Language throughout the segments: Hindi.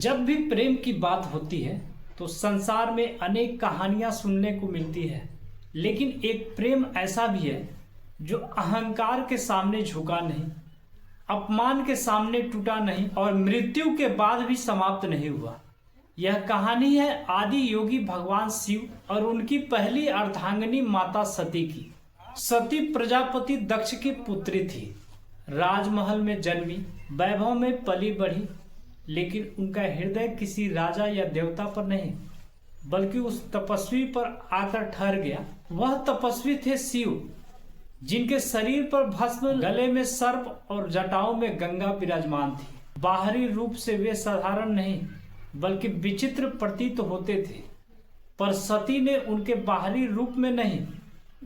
जब भी प्रेम की बात होती है तो संसार में अनेक कहानियां सुनने को मिलती है। लेकिन एक प्रेम ऐसा भी है जो अहंकार के सामने झुका नहीं, अपमान के सामने टूटा नहीं और मृत्यु के बाद भी समाप्त नहीं हुआ। यह कहानी है आदि योगी भगवान शिव और उनकी पहली अर्धांगिनी माता सती की। सती प्रजापति दक्ष की पुत्री थी, राजमहल में जन्मी, वैभव में पली बढ़ी, लेकिन उनका हृदय किसी राजा या देवता पर नहीं बल्कि उस तपस्वी पर आकर ठहर गया। वह तपस्वी थे शिव, जिनके शरीर पर भस्म, गले में सर्प और जटाओं में गंगा विराजमान थी। बाहरी रूप से वे साधारण नहीं बल्कि विचित्र प्रतीत होते थे, पर सती ने उनके बाहरी रूप में नहीं,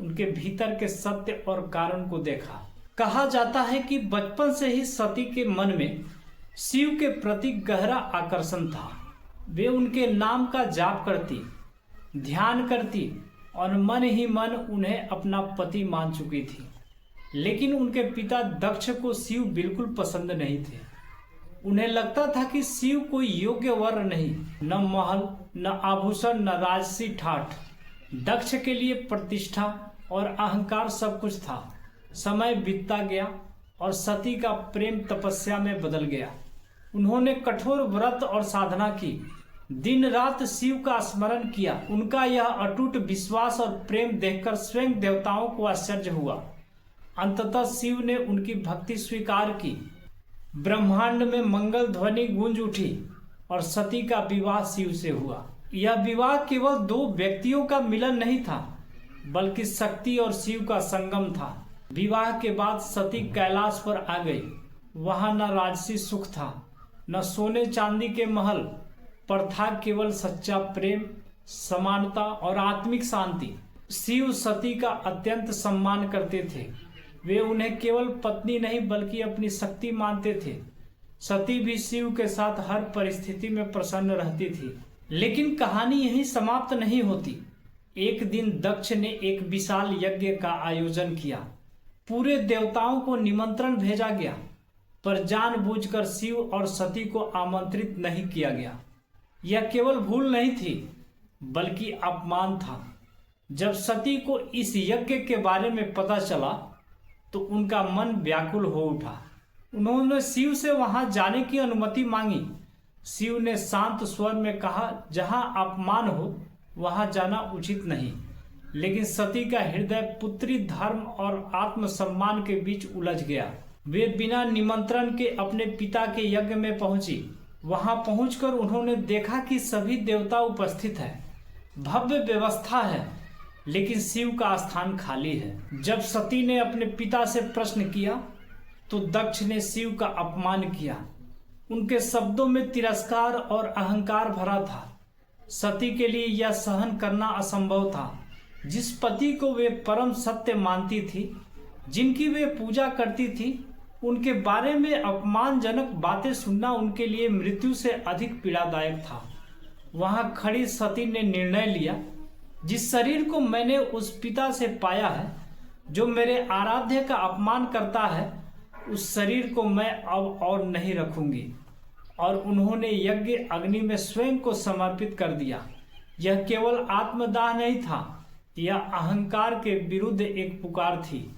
उनके भीतर के सत्य और कारण को देखा। कहा जाता है कि बचपन से ही सती के मन में शिव के प्रति गहरा आकर्षण था। वे उनके नाम का जाप करती, ध्यान करती और मन ही मन उन्हें अपना पति मान चुकी थी। लेकिन उनके पिता दक्ष को शिव बिल्कुल पसंद नहीं थे। उन्हें लगता था कि शिव कोई योग्य वर नहीं, न महल, न आभूषण, न राजसी ठाठ। दक्ष के लिए प्रतिष्ठा और अहंकार सब कुछ था। समय बीतता गया और सती का प्रेम तपस्या में बदल गया। उन्होंने कठोर व्रत और साधना की, दिन रात शिव का स्मरण किया। उनका यह अटूट विश्वास और प्रेम देखकर स्वयं देवताओं को आश्चर्य हुआ। अंततः शिव ने उनकी भक्ति स्वीकार की। ब्रह्मांड में मंगल ध्वनि गूंज उठी और सती का विवाह शिव से हुआ। यह विवाह केवल दो व्यक्तियों का मिलन नहीं था बल्कि शक्ति और शिव का संगम था। विवाह के बाद सती कैलाश पर आ गई। वहां न राजसी सुख था, न सोने चांदी के महल, पर था केवल सच्चा प्रेम, समानता और आत्मिक शांति। शिव सती का अत्यंत सम्मान करते थे। वे उन्हें केवल पत्नी नहीं बल्कि अपनी शक्ति मानते थे। सती भी शिव के साथ हर परिस्थिति में प्रसन्न रहती थी। लेकिन कहानी यहीं समाप्त नहीं होती। एक दिन दक्ष ने एक विशाल यज्ञ का आयोजन किया। पूरे देवताओं को निमंत्रण भेजा गया, पर जानबूझकर शिव और सती को आमंत्रित नहीं किया गया। यह केवल भूल नहीं थी बल्कि अपमान था। जब सती को इस यज्ञ के बारे में पता चला तो उनका मन व्याकुल हो उठा। उन्होंने शिव से वहां जाने की अनुमति मांगी। शिव ने शांत स्वर में कहा, जहां अपमान हो वहां जाना उचित नहीं। लेकिन सती का हृदय पुत्री धर्म और आत्मसम्मान के बीच उलझ गया। वे बिना निमंत्रण के अपने पिता के यज्ञ में पहुंची। वहां पहुंचकर उन्होंने देखा कि सभी देवता उपस्थित हैं, भव्य व्यवस्था है, लेकिन शिव का स्थान खाली है। जब सती ने अपने पिता से प्रश्न किया तो दक्ष ने शिव का अपमान किया। उनके शब्दों में तिरस्कार और अहंकार भरा था। सती के लिए यह सहन करना असंभव था। जिस पति को वे परम सत्य मानती थी, जिनकी वे पूजा करती थी, उनके बारे में अपमानजनक बातें सुनना उनके लिए मृत्यु से अधिक पीड़ादायक था। वहां खड़ी सती ने निर्णय लिया, जिस शरीर को मैंने उस पिता से पाया है जो मेरे आराध्य का अपमान करता है, उस शरीर को मैं अब और नहीं रखूंगी। और उन्होंने यज्ञ अग्नि में स्वयं को समर्पित कर दिया। यह केवल आत्मदाह नहीं था, यह अहंकार के विरुद्ध एक पुकार थी।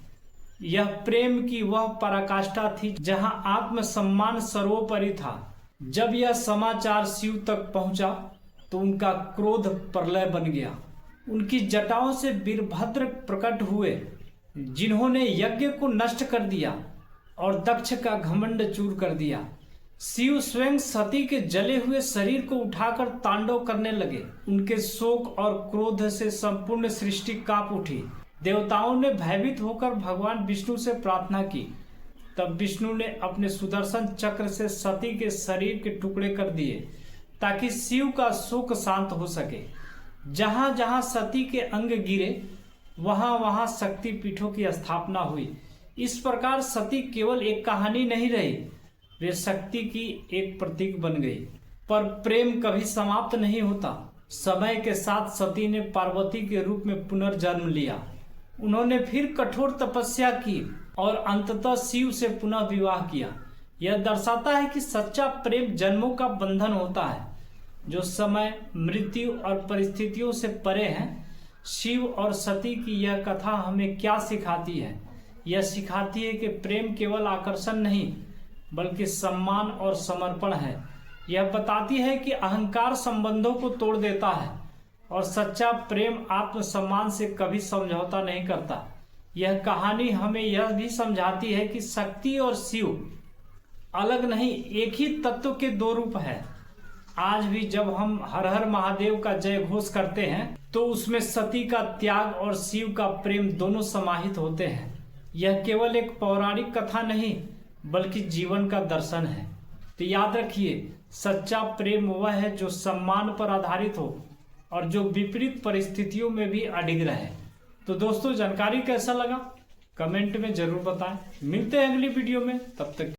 यह प्रेम की वह पराकाष्ठा थी जहां आत्मसम्मान सर्वोपरि था। जब यह समाचार शिव तक पहुंचा तो उनका क्रोध प्रलय बन गया। उनकी जटाओं से वीरभद्र प्रकट हुए, जिन्होंने यज्ञ को नष्ट कर दिया और दक्ष का घमंड चूर कर दिया। शिव स्वयं सती के जले हुए शरीर को उठाकर तांडव करने लगे। उनके शोक और क्रोध से संपूर्ण सृष्टि कांप उठी। देवताओं ने भयभीत होकर भगवान विष्णु से प्रार्थना की। तब विष्णु ने अपने सुदर्शन चक्र से सती के शरीर के टुकड़े कर दिए ताकि शिव का शोक शांत हो सके। जहां जहां सती के अंग गिरे वहां वहां शक्ति पीठों की स्थापना हुई। इस प्रकार सती केवल एक कहानी नहीं रही, वे शक्ति की एक प्रतीक बन गई। पर प्रेम कभी समाप्त नहीं होता। समय के साथ सती ने पार्वती के रूप में पुनर्जन्म लिया। उन्होंने फिर कठोर तपस्या की और अंततः शिव से पुनः विवाह किया। यह दर्शाता है कि सच्चा प्रेम जन्मों का बंधन होता है जो समय, मृत्यु और परिस्थितियों से परे है। शिव और सती की यह कथा हमें क्या सिखाती है? यह सिखाती है कि प्रेम केवल आकर्षण नहीं बल्कि सम्मान और समर्पण है। यह बताती है कि अहंकार संबंधों को तोड़ देता है और सच्चा प्रेम आत्मसम्मान से कभी समझौता नहीं करता। यह कहानी हमें यह भी समझाती है कि शक्ति और शिव अलग नहीं, एक ही तत्व के दो रूप है। आज भी जब हम हर हर महादेव का जय घोष करते हैं तो उसमें सती का त्याग और शिव का प्रेम दोनों समाहित होते हैं। यह केवल एक पौराणिक कथा नहीं बल्कि जीवन का दर्शन है। तो याद रखिए, सच्चा प्रेम वह है जो सम्मान पर आधारित हो और जो विपरीत परिस्थितियों में भी अडिग रहे। तो दोस्तों, जानकारी कैसा लगा कमेंट में जरूर बताएं। मिलते हैं अगली वीडियो में, तब तक